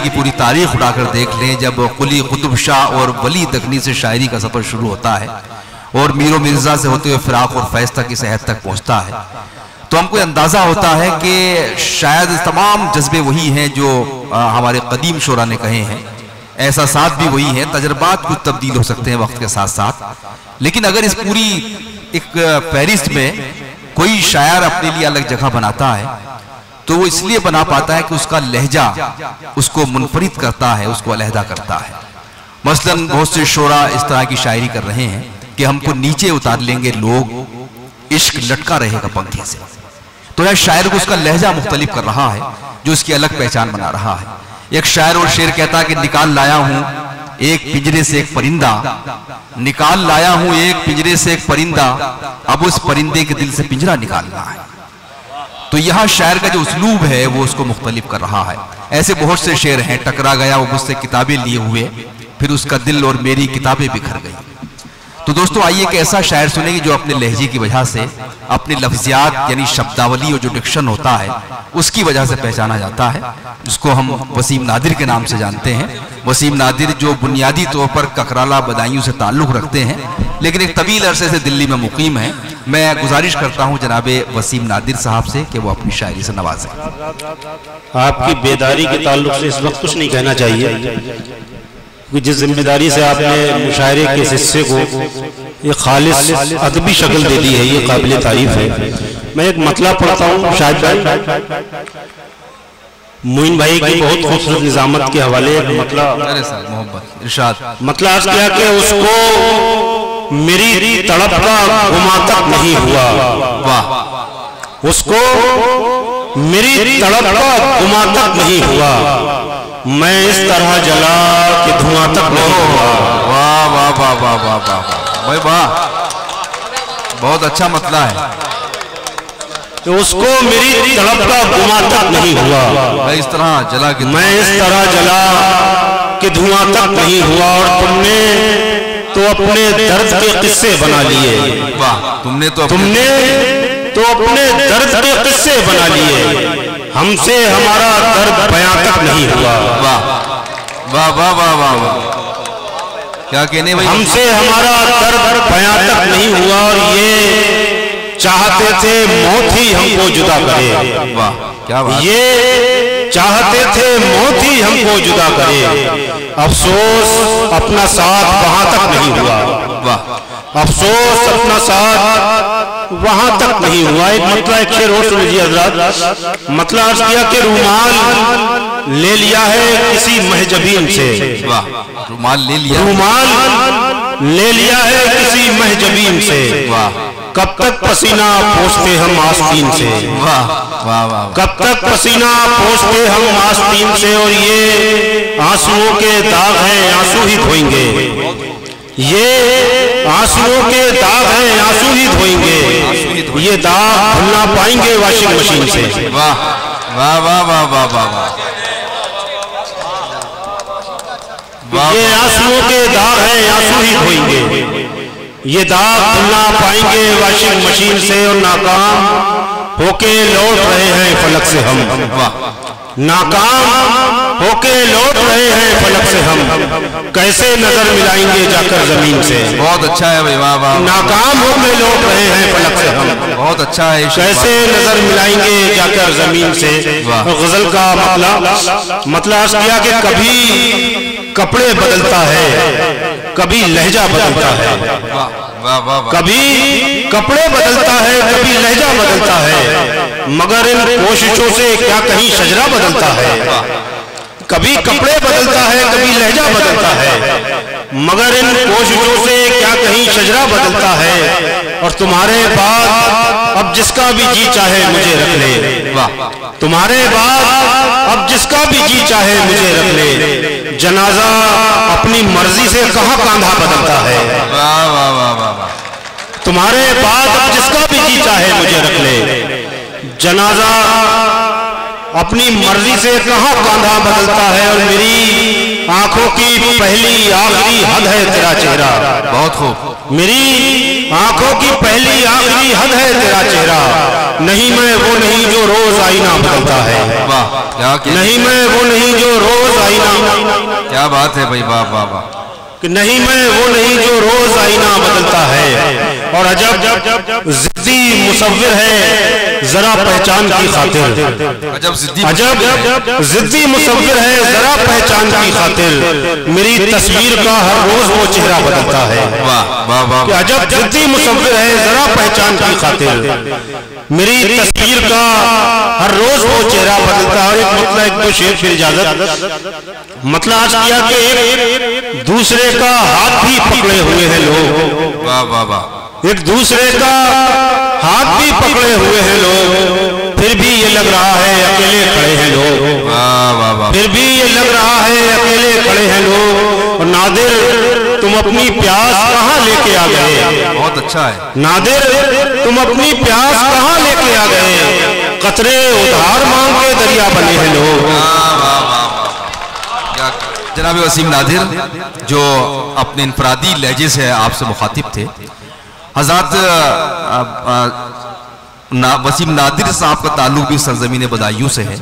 की पूरी तारीख उठाकर देख लें, जब कुली कुतुब शाह और वली दखनी से शायरी का सफर शुरू होता है और मीरो मिर्जा से होते हुए फिराक और फैज तक की सेहत तक पहुंचता है, तो हमको अंदाजा होता है कि शायद तमाम जज्बे वही हैं जो हमारे कदीम शोरा ने कहे हैं, एहसासात भी वही हैं, तजर्बात कुछ तब्दील हो सकते हैं वक्त के साथ साथ, लेकिन अगर इस पूरी एक फहरिस्त में कोई शायर अपने लिए अलग जगह बनाता है तो वो इसलिए बना पाता है कि उसका लहजा उसको मुनफरिद करता है, उसको अलहदा करता है। मसलन बहुत से शोरा इस तरह की शायरी कर रहे हैं कि हमको नीचे उतार लेंगे लोग, इश्क लटका रहेगा पंखे से, तो यह शायर को उसका लहजा मुख्तलिफ कर रहा है जो उसकी अलग पहचान बना रहा है। एक शायर और शेर कहता है कि निकाल लाया हूं एक पिंजरे से एक परिंदा, निकाल लाया हूं एक पिंजरे से एक परिंदा, अब उस परिंदे के दिल से पिंजरा निकालना है। तो यहाँ शायर का जो उसलूब है वो उसको मुख्तलिफ कर रहा है। ऐसे बहुत से शेर हैं, टकरा गया वो मुझसे किताबें लिए हुए, फिर उसका दिल और मेरी किताबें बिखर गई। तो दोस्तों आइए एक ऐसा शायर सुनेंगे जो अपने लहजे की वजह से, अपने लफ्जियात यानी शब्दावली और जो डिक्शन होता है उसकी वजह से पहचाना जाता है, जिसको हम वसीम नादिर के नाम से जानते हैं। वसीम नादिर जो बुनियादी तौर पर ककराला बदायूं से ताल्लुक़ रखते हैं, लेकिन एक तवील अरसे से दिल्ली में मुकीम है। मैं गुजारिश करता हूं जनाबे वसीम नादिर साहब से कि वो अपनी शायरी से नवाजें। आपकी बेदारी के ताल्लुक से इस वक्त कुछ नहीं कहना चाहिए, जिस जिम्मेदारी से आपने मुशायरे के हिस्से को ये खालिस अदबी शक्ल दे दी है, ये काबिल तारीफ है। मैं एक मतला पढ़ता हूँ शाहिद भाई, मोइन भाई की बहुत खूबसूरत निजामत के हवाले एक मतला, मतला क्या कि उसको मेरी तड़प का गुमा तक नहीं हुआ, वाह, उसको मेरी तड़प का गुमा तक नहीं हुआ, मैं इस तरह जला कि धुआं तक नहीं हुआ। वाह वाह वाह वाह वाह वाह भाई वाह, बहुत अच्छा मतला है। तो उसको मेरी तड़प का गुमा तक नहीं हुआ, मैं इस तरह जला कि धुआं तक नहीं हुआ। और तुमने तो अपने दर्द के किस्से बना लिए, वाह, तुमने तो अपने दर्द के किस्से बना लिए, हमसे हमारा दर्द बयां तक नहीं हुआ। वाह वाह वाह वाह वाह वाह, क्या कहने भाई, हमसे हमारा दर्द बयां तक नहीं हुआ। और ये चाहते थे मौत ही हमको जुदा करे, वाह क्या बात, ये चाहते थे मौत ही हमको जुदा करे, अफसोस अपना साथ वहां तक नहीं हुआ, वाह, अफसोस अपना साथ वहां तक नहीं हुआ। एक मतलब एक शेर और सुन लीजिए हजरात, मतलब अर्ज किया कि रूमाल ले लिया है किसी महजबीन से, वाह, रूमाल ले लिया, रूमाल ले लिया है किसी महजबीन से, वाह, कब तक पसीना पोंछते हम आस्तीन से, वाह वाह वाह, कब तक पसीना पोंछते हम आस्तीन से। और ये आंसुओं के दाग हैं आंसू ही धोएंगे, ये आंसुओं के दाग हैं आंसू ही धोएंगे, ये दाग धुल ना पाएंगे वॉशिंग मशीन से। वाह वाह वाह वाह वाह वाह, ये आंसुओं के दाग हैं आंसू ही धोएंगे, ये दाग धुल ना पाएंगे वॉशिंग मशीन से। और नाकाम होके लौट रहे हैं फलक से हम, नाकाम होके लौट रहे हैं फलक से हम, कैसे नजर मिलाएंगे जाकर जमीन से। बहुत अच्छा है भाई, वाह वाह, नाकाम होके लौट रहे हैं फलक से हम, बहुत अच्छा है, कैसे नजर मिलाएंगे जाकर जमीन से। गजल का मतलब किया कि कभी कपड़े बदलता है कभी लहजा बदलता है, कभी कपड़े बदलता है कभी लहजा बदलता है, मगर इन कोशिशों से क्या कहीं शजरा बदलता है। कभी कपड़े बदलता है कभी लहजा बदलता है, मगर इन कोशिशों से क्या कहीं शजरा बदलता है, और तुम्हारे बाद अब जिसका भी जी चाहे मुझे रख ले। वाह, तुम्हारे बाद अब जिसका भी जी चाहे मुझे रख ले, जनाजा अपनी मर्जी से कहाँ कांधा बदलता है। वाह वाह वाह वाह वाह। तुम्हारे बाद अब जिसका भी जी चाहे मुझे रख ले, जनाजा अपनी मर्जी से कहाँ कांधा बदलता है, और मेरी आंखों की पहली आखिरी हद है तेरा चेहरा। बहुत खूब। मेरी आंखों की पहली आखिरी हद है तेरा चेहरा, नहीं मैं वो नहीं जो रोज आईना बदलता है। वाह, क्या नहीं मैं वो नहीं जो रोज आईना, क्या बात है भाई, वाह वाह वाह। कि नहीं मैं वो नहीं जो रोज आईना बदलता है, और अजब जिद्दी मुसव्विर है जरा पहचान की खातिर। अजब जिद्दी मुसव्विर है जरा पहचान की खातिर, मेरी तस्वीर का हर रोज वो चेहरा बदलता है। वाह वाह वाह। अजब जिद्दी मुसव्विर है जरा पहचान की खातिर, मेरी तस्वीर का हर रोज वो चेहरा बदलता है। एक मतलब एक दो शेर फिर इजाजत। मतलब आज किया कि एक दूसरे का हाथ भी पकड़े हुए हैं लोग। वाह वाह वाह। एक दूसरे का हाथ भी पकड़े हुए हैं लोग, फिर भी ये लग रहा है अकेले खड़े हैं लोग। वाह वाह वाह। फिर भी ये लग रहा है अकेले खड़े हैं लोग। और नादिर तुम अपनी प्यास कहाँ लेके आ गए। बहुत अच्छा है। नादिर तुम अपनी प्यास कहाँ लेके आ गए, कतरे उधार मांग के दरिया बने हैं लोग। जनाब वसीम नादिर जो अपने इनफरादी लहजे से आपसे मुखातिब थे, हज़रत वसीम नादिर साहब का ताल्लुक भी सरजमीन बदायूं से है।